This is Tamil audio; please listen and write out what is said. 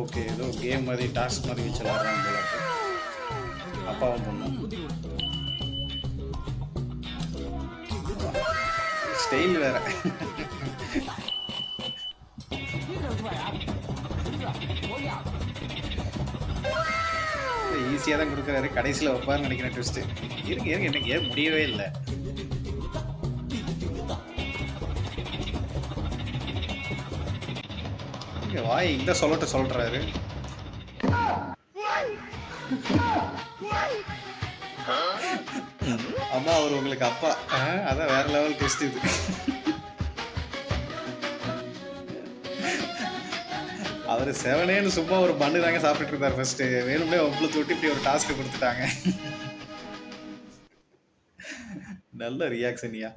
ஓகே. ஏதோ கேம் மாரி, டாஸ்க் மாரி வச்சு விளையாடுறாங்க போல இருக்கு. அப்பாவும் பொண்ணும். ஸ்டைல் வேற. ஈஸியா தான் குடுக்குறாரு. கடைசில வைப்பாருன்னு நெனைக்கிறேன் ட்விஸ்ட். இருங்க, இருங்க. இன்னும் கேம் முடியவே இல்ல. இங்க வாய் இந்த சொல்லட்ட சொல்றாரு. அம்மா அவர் உங்களுக்கு அப்பா. அதான் வேற லெவல் ட்விஸ்ட் இது. அவரு செவனேன்னு சும்மா ஒரு பன்னு தாங்க சாப்பிட்டுட்டு இருந்தார் ஃபர்ஸ்ட். வேணும்னே ஒம்பளை தொட்டு இப்படி ஒரு டாஸ்க் கொடுத்துட்டாங்க. நல்ல ரியாக்ஷன்யா.